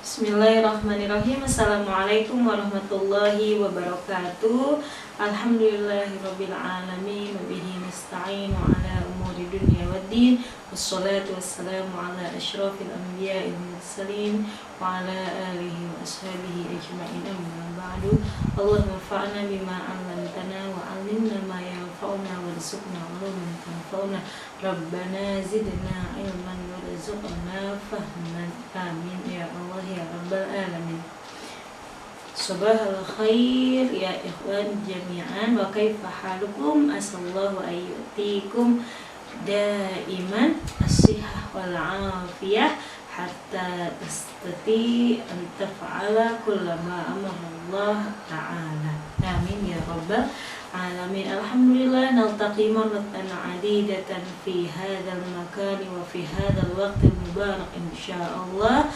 Bismillahirrahmanirrahim. Assalamualaikum warahmatullahi wabarakatuh. Alhamdulillahirabbil alamin wa bihi nasta'in ala umuri dunya waddin. Wassalatu wassalamu ala asyrafil anbiya'i wal mursalin wa ala alihi wa ashabihi ajma'in, amma ba'du. Allahumma fa'na bima 'allamtana wa 'allimna ma yanfa'una warzuqna 'ilman yanfa'una. Rabbana zidna 'ilman warzuqna fahman. Amin ya Allah ya rabbal alamin. Sabahal khair ya ikhwan jami'an, wa kaifa halukum? Asallahu ayyutikum daiman as-sihah wal afiyah hatta tastati an taf'ala kullama amara Allah ta'ala. Amin ya rabbal alamin. Alhamdulillah naltaqi marratan adidatan fi hadzal makan wa fi hadzal waqtil mubarak insyaallah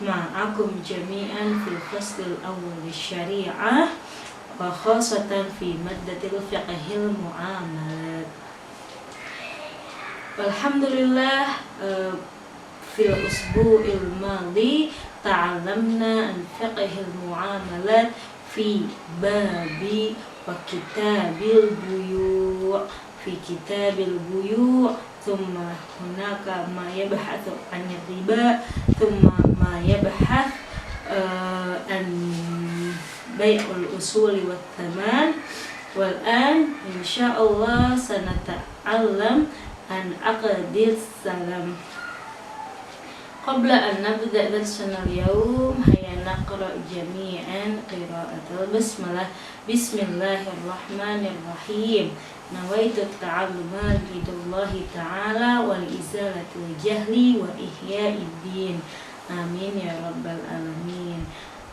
ma'akum jami'an fil faslil awwal syariah wa khassatan fi maddatil fiqhil muamalat. Alhamdulillah fil usbu'il madi ta'allamna an fiqhil muamalat fi babi wa kitabil buyu' fi kitabil buyu' thumma hunaka ma yabhathu an riba thumma ma yabhath an bai'ul usuli wat thaman. Wal an insyaallah sanata'allam an aqdis salam. Qabla an nabda darsana al-yawm hayya naqra jami'an qira'atul basmalah. Bismillahirrahmanirrahim. Nawaitu ta'alluma lillahi ta'ala wal izalatul jahli wa ihya'id din. Amin ya rabbal alamin.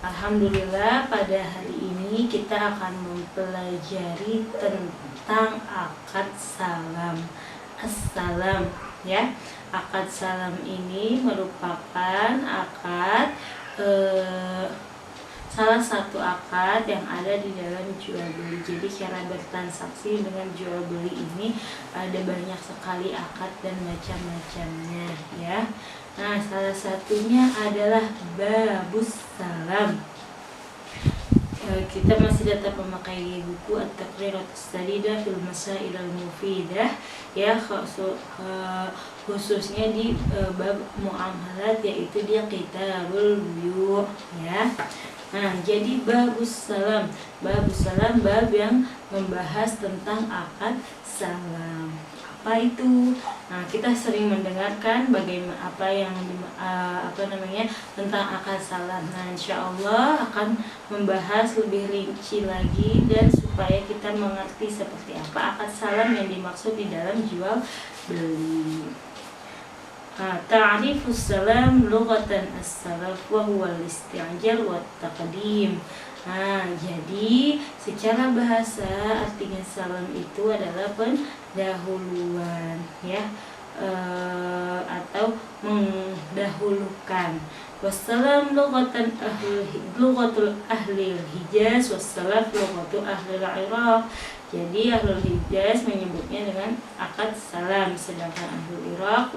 Alhamdulillah, pada hari ini kita akan mempelajari tentang akad salam. Assalam ya. Akad salam ini merupakan akad salah satu akad yang ada di dalam jual beli. Jadi cara bertransaksi dengan jual beli ini ada banyak sekali akad dan macam-macamnya ya. Nah, salah satunya adalah babus salam. Kita masih tetap memakai buku At-Taqriratus Sadidah fil Masail al-Mufidah ya, khususnya di bab muamalat, yaitu dia Kitabul Buyu' ya. Nah, jadi babus salam. Babus salam bab yang membahas tentang akad salam. Apa itu? Nah, kita sering mendengarkan bagaimana tentang akad salam. Nah, insyaallah akan membahas lebih rinci lagi dan supaya kita mengerti seperti apa akad salam yang dimaksud di dalam jual beli. Ta'rifus salam lughatan as-salaf wa huwa al-isti'jal wa taqdim. Jadi secara bahasa artinya salam itu adalah pendahuluan ya, atau mendahulukan. Wassalam lughatul ahli Hijaz, wassalaf lughatul ahli Iraq. Jadi ahlul Hijaz menyebutnya dengan akad salam, sedangkan ahlul Iraq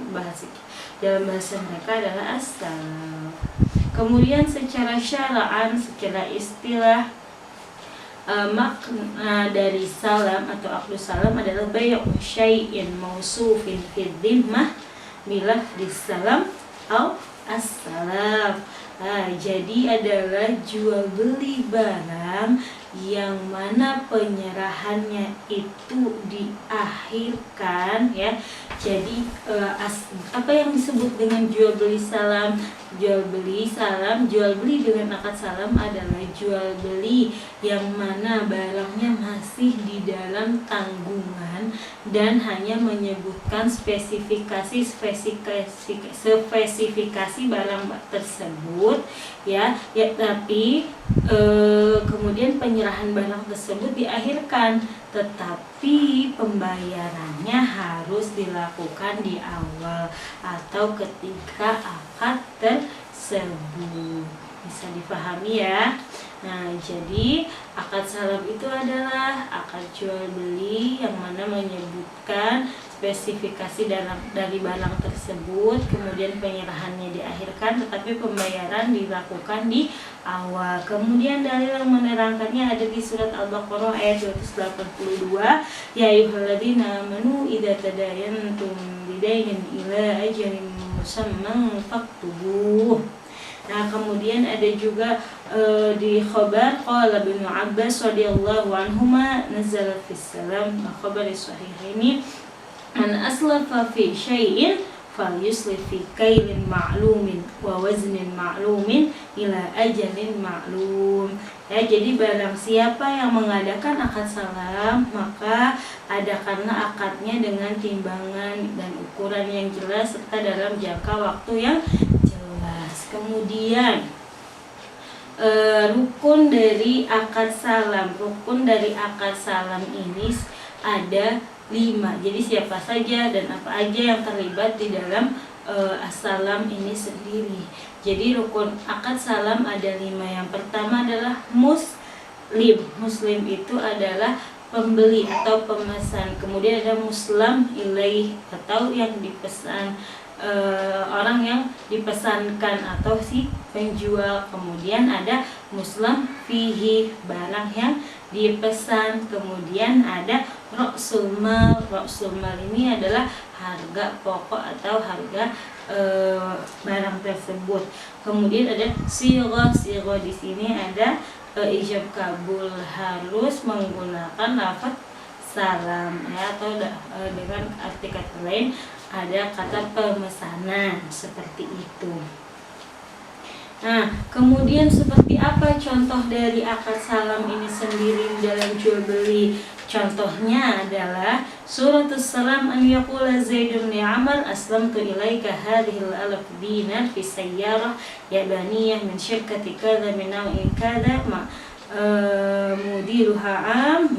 dalam bahasa mereka adalah as-salam. Kemudian secara syara'an, secara istilah, makna dari salam atau aqdus salam adalah bai'u syai'in mausufin fi dhimmah bilah disalam au as-salam. Jadi adalah jual beli barang yang mana penyerahannya itu diakhirkan ya. Jadi apa yang disebut dengan jual beli salam? Jual beli salam, jual beli dengan akad salam adalah jual beli yang mana barangnya masih di dalam tanggungan dan hanya menyebutkan spesifikasi barang tersebut ya, tapi kemudian penyerahan barang tersebut diakhirkan, tetapi pembayarannya harus dilakukan di awal atau ketika akad tersebut. Bisa dipahami ya. Nah, jadi akad salam itu adalah akad jual beli yang mana menyebutkan spesifikasi dari barang tersebut, kemudian penyerahannya diakhirkan, tetapi pembayaran dilakukan di awal. Kemudian dalil yang menerangkannya ada di surat Al-Baqarah ayat 282, ya ayyuhalladzina amanu idza tadayantum bidainin ila ajalin musamman faktubuh. Nah, kemudian ada juga di khabar qala Ibnu Abbas radhiyallahu anhuma nazala fis salam, khabar sahih ini, man aslafa fi syai'in falyuslif fi kailin ma'lumin wa waznin ma'lumin ila ajalin ma'lum. Ya, jadi barang siapa yang mengadakan akad salam, maka adakanlah akadnya dengan timbangan dan ukuran yang jelas serta dalam jangka waktu yang jelas. Kemudian rukun dari akad salam. Rukun dari akad salam ini ada 5. Jadi siapa saja dan apa aja yang terlibat di dalam as-salam ini sendiri. Jadi rukun akad salam ada 5. Yang pertama adalah muslim. Muslim itu adalah pembeli atau pemesan. Kemudian ada muslam ilaih atau yang dipesan, orang yang dipesankan atau si penjual. Kemudian ada muslam fihi, barang yang dipesan. Kemudian ada ra'sul mal. Ra'sul mal ini adalah harga pokok atau harga barang tersebut. Kemudian ada sirah. Sirah di sini ada ijab kabul, harus menggunakan lafaz salam ya, atau dengan arti kata lain ada kata pemesanan seperti itu. Nah, kemudian seperti apa contoh dari akad salam ini sendiri dalam jual beli? Contohnya adalah suratus salam an yaqula Zaidun li Amr aslamtu ilaika hadhil alaf dinar fi sayyarah yabaniyah min syirkati kadza min naw'in kadza mudiruha am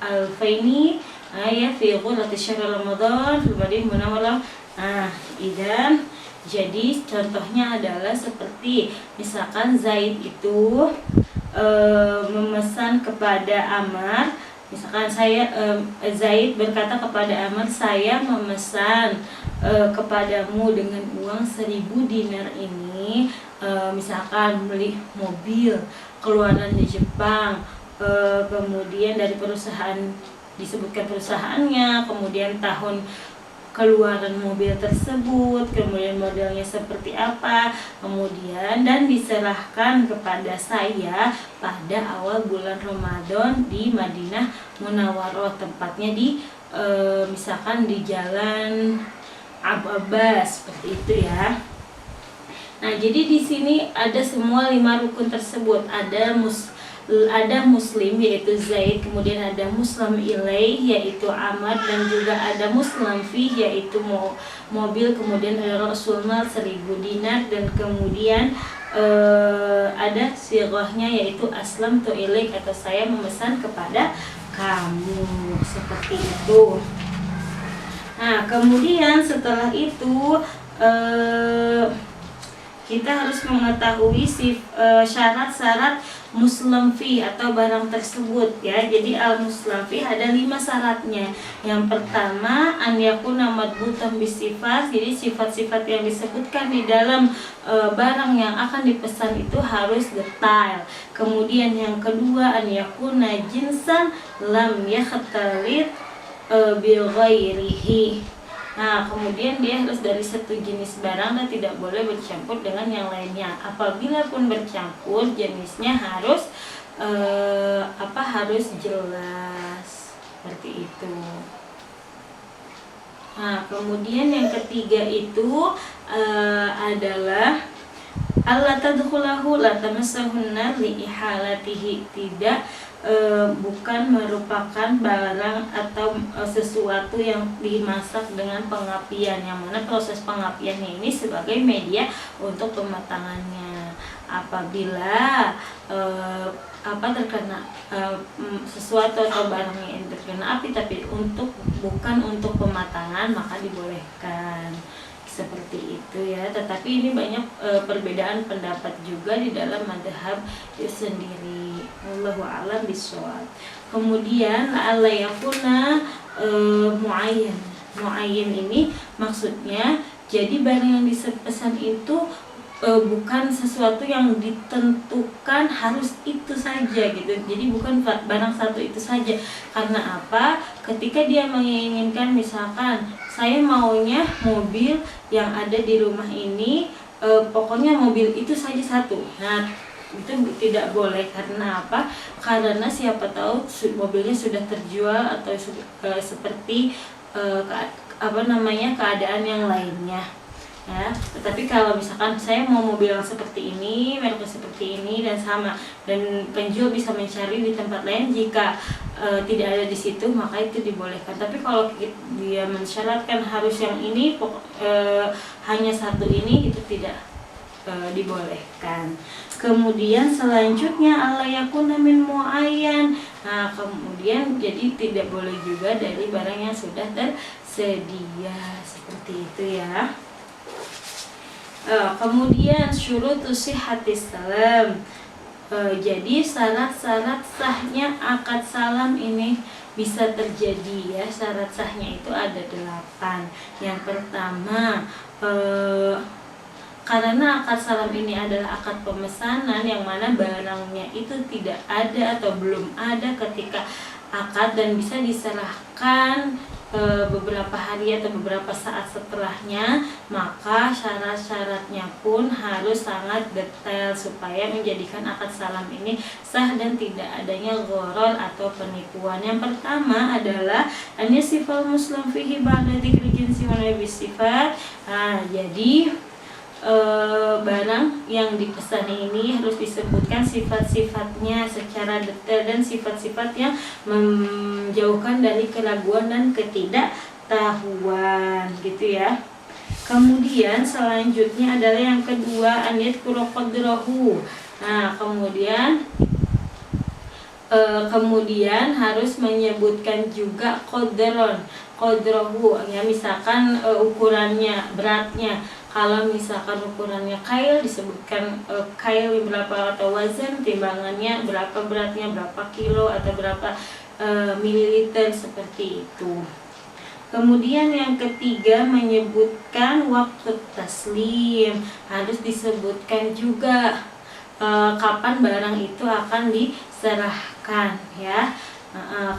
alfaini ayat fi ghulati syahr Ramadan fil Madinah Munawwarah. Idan, jadi contohnya adalah seperti misalkan Zaid itu memesan kepada Amr. Misalkan Zaid berkata kepada Amr, saya memesan kepadamu dengan uang 1000 dinar ini, misalkan beli mobil keluaran di Jepang, kemudian dari perusahaan, disebutkan perusahaannya, kemudian tahun keluaran mobil tersebut, kemudian modelnya seperti apa, kemudian dan diserahkan kepada saya pada awal bulan Ramadan di Madinah Munawwarah, tempatnya di misalkan di Jalan Abu Abbas, seperti itu ya. Nah, jadi di sini ada semua 5 rukun tersebut. Ada muslim yaitu Zaid, kemudian ada muslim ilaih yaitu Amr, dan juga ada muslim fi yaitu mobil, kemudian ada ra'sul mal 1000 dinar, dan kemudian ada sirahnya yaitu aslam tu ilaik atau saya memesan kepada kamu, seperti itu. Nah, kemudian setelah itu kita harus mengetahui syarat-syarat muslim fi atau barang tersebut ya. Jadi al-muslim fi ada 5 syaratnya. Yang pertama an yakuna madbutan bisifat. Jadi sifat-sifat yang disebutkan di dalam barang yang akan dipesan itu harus detail. Kemudian yang kedua an yakuna jinsan lam yakhtalit bil ghairihi. Nah, kemudian dia harus dari satu jenis barang dan tidak boleh bercampur dengan yang lainnya. Apabila pun bercampur, jenisnya harus harus jelas, seperti itu. Nah, kemudian yang ketiga itu adalah alla tadkhulahu la tamassahunna li ihalatihi, tidak bukan merupakan barang atau sesuatu yang dimasak dengan pengapian, yang mana proses pengapiannya ini sebagai media untuk pematangannya. Apabila terkena sesuatu atau barang yang terkena api tapi bukan untuk pematangan, maka dibolehkan, seperti itu ya. Tetapi ini banyak perbedaan pendapat juga di dalam mazhab itu sendiri. Wallahu a'lam bishawab. Kemudian la'alla yakuna muayyan. Muayyan ini maksudnya jadi barang yang dipesan itu bukan sesuatu yang ditentukan harus itu saja gitu. Jadi bukan barang satu itu saja. Karena apa? Ketika dia menginginkan, misalkan saya maunya mobil yang ada di rumah ini, pokoknya mobil itu saja satu. Nah, itu tidak boleh. Karena apa? Karena siapa tahu mobilnya sudah terjual atau seperti keadaan yang lainnya. Ya, tetapi kalau misalkan saya mau mobil yang seperti ini, mereknya seperti ini dan sama, dan penjual bisa mencari di tempat lain jika tidak ada di situ, maka itu dibolehkan. Tapi kalau dia mensyaratkan harus yang ini, hanya satu ini, itu tidak dibolehkan. Kemudian selanjutnya ala yakuna min muayyan. Nah, kemudian jadi tidak boleh juga dari barang yang sudah tersedia, seperti itu ya. Kemudian syurutus sihhatis salam. Jadi syarat-syarat sahnya akad salam ini bisa terjadi ya. Syarat sahnya itu ada 8. Yang pertama, karena akad salam ini adalah akad pemesanan yang mana barangnya itu tidak ada atau belum ada ketika akad dan bisa diserahkan beberapa hari atau beberapa saat setelahnya, maka syarat-syaratnya pun harus sangat detail supaya menjadikan akad salam ini sah dan tidak adanya gharar atau penipuan. Yang pertama adalah an yasifal muslim fihi ba'da dzikri jinsi wa sifat. Nah, jadi barang yang dipesan ini harus disebutkan sifat-sifatnya secara detail dan sifat-sifat yang menjauhkan dari keraguan dan ketidaktahuan gitu ya. Kemudian selanjutnya adalah yang kedua aniyat qadrahu. Nah, kemudian harus menyebutkan juga qadrahu ya, misalkan ukurannya, beratnya. Kalau misalkan ukurannya kail, disebutkan kail berapa atau wazan, timbangannya berapa, beratnya berapa kilo atau berapa mililiter, seperti itu. Kemudian yang ketiga menyebutkan waktu taslim. Harus disebutkan juga kapan barang itu akan diserahkan ya.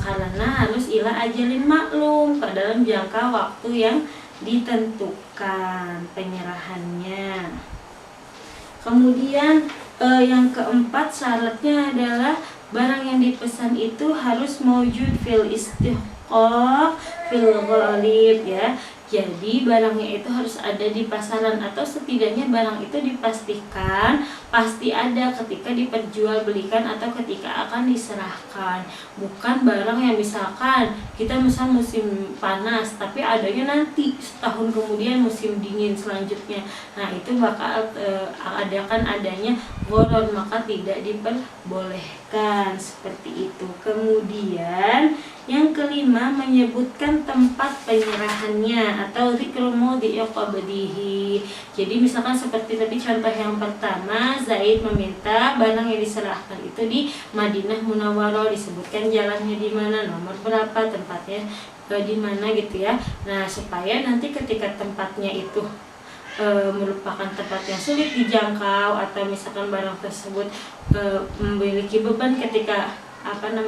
Karena harus ila ajalin maklum, dalam jangka waktu yang ditentukan penyerahannya. Kemudian yang keempat syaratnya adalah barang yang dipesan itu harus maujud fil istihqaq fil ghalib ya. Jadi barangnya itu harus ada di pasaran atau setidaknya barang itu dipastikan pasti ada ketika diperjualbelikan atau ketika akan diserahkan. Bukan barang yang misalkan kita misal musim panas tapi adanya nanti setahun kemudian musim dingin selanjutnya. Nah, itu bakal adanya gharar, maka tidak diperbolehkan seperti itu. Kemudian yang kelima menyebutkan tempat penyerahannya atau dzikru mawdi'i qabdihi. Jadi misalkan seperti tadi contoh yang pertama, Zaid meminta barang yang diserahkan itu di Madinah Munawwarah, disebutkan jalannya di mana, nomor berapa, tempatnya di mana gitu ya. Nah, supaya nanti ketika tempatnya itu merupakan tempat yang sulit dijangkau atau misalkan barang tersebut memiliki beban ketika akan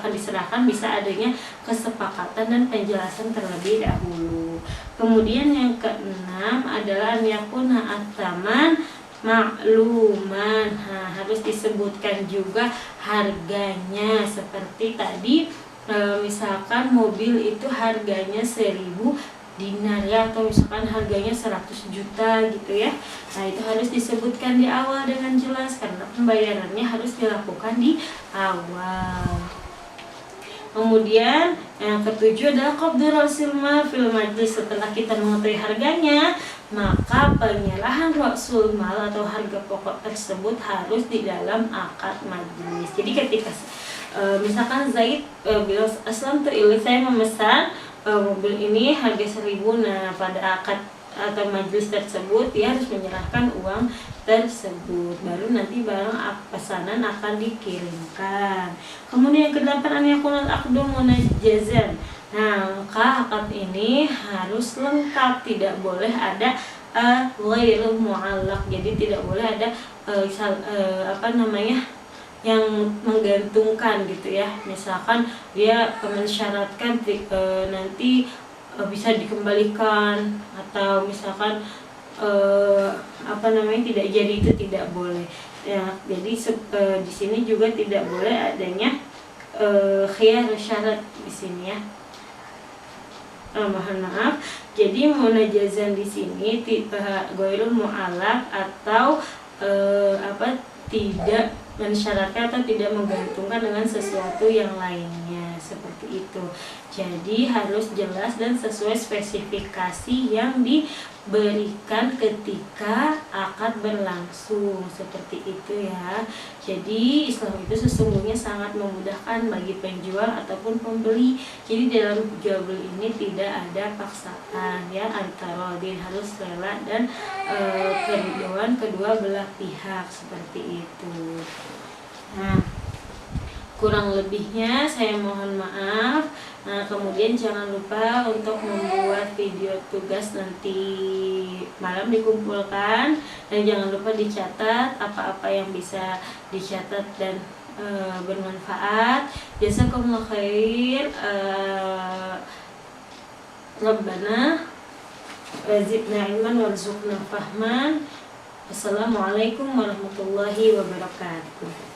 diserahkan, bisa adanya kesepakatan dan penjelasan terlebih dahulu. Kemudian yang keenam adalah yakuna at-taman makluman. Harus disebutkan juga harganya seperti tadi, misalkan mobil itu harganya 1000 dinar ya, atau misalkan harganya 100 juta gitu ya. Nah, itu harus disebutkan di awal dengan jelas karena pembayarannya harus dilakukan di awal. Kemudian yang ketujuh adalah qabdu rasul mal fil majlis. Setelah kita mengetahui harganya, maka penyerahan rasul mal atau harga pokok tersebut harus di dalam akad majlis. Jadi ketika misalkan Zaid bilang aslam tu ilik, saya memesan mobil ini harga 1000. Nah, pada akad atau majelis tersebut dia harus menyerahkan uang tersebut, baru nanti barang pesanan akan dikirimkan. Kemudian yang kedelapan an yakunal aqdu munajjazan. Nah, maka akad ini harus lengkap, tidak boleh ada ghairu mu'allaq. Jadi tidak boleh ada yang menggantungkan gitu ya. Misalkan dia mensyaratkan nanti bisa dikembalikan, atau misalkan tidak jadi, itu tidak boleh ya. Jadi di sini juga tidak boleh adanya khiyar syarat di sini ya. Mohon maaf. Jadi munajazan di sini ghairul mu'allaq atau tidak mensyaratkan atau tidak menggantungkan dengan sesuatu yang lainnya, seperti itu. Jadi harus jelas dan sesuai spesifikasi yang diberikan ketika akad berlangsung, seperti itu ya. Jadi Islam itu sesungguhnya sangat memudahkan bagi penjual ataupun pembeli. Jadi dalam jual beli ini tidak ada paksaan ya, antara harus rela dan keridhaan kedua belah pihak, seperti itu. Nah, kurang lebihnya saya mohon maaf. Nah, kemudian jangan lupa untuk membuat video tugas nanti malam dikumpulkan, dan jangan lupa dicatat apa-apa yang bisa dicatat dan bermanfaat. Jazakumullah khair. Rabbana wazidna ilman warzuqna fahman. Assalamualaikum warahmatullahi wabarakatuh.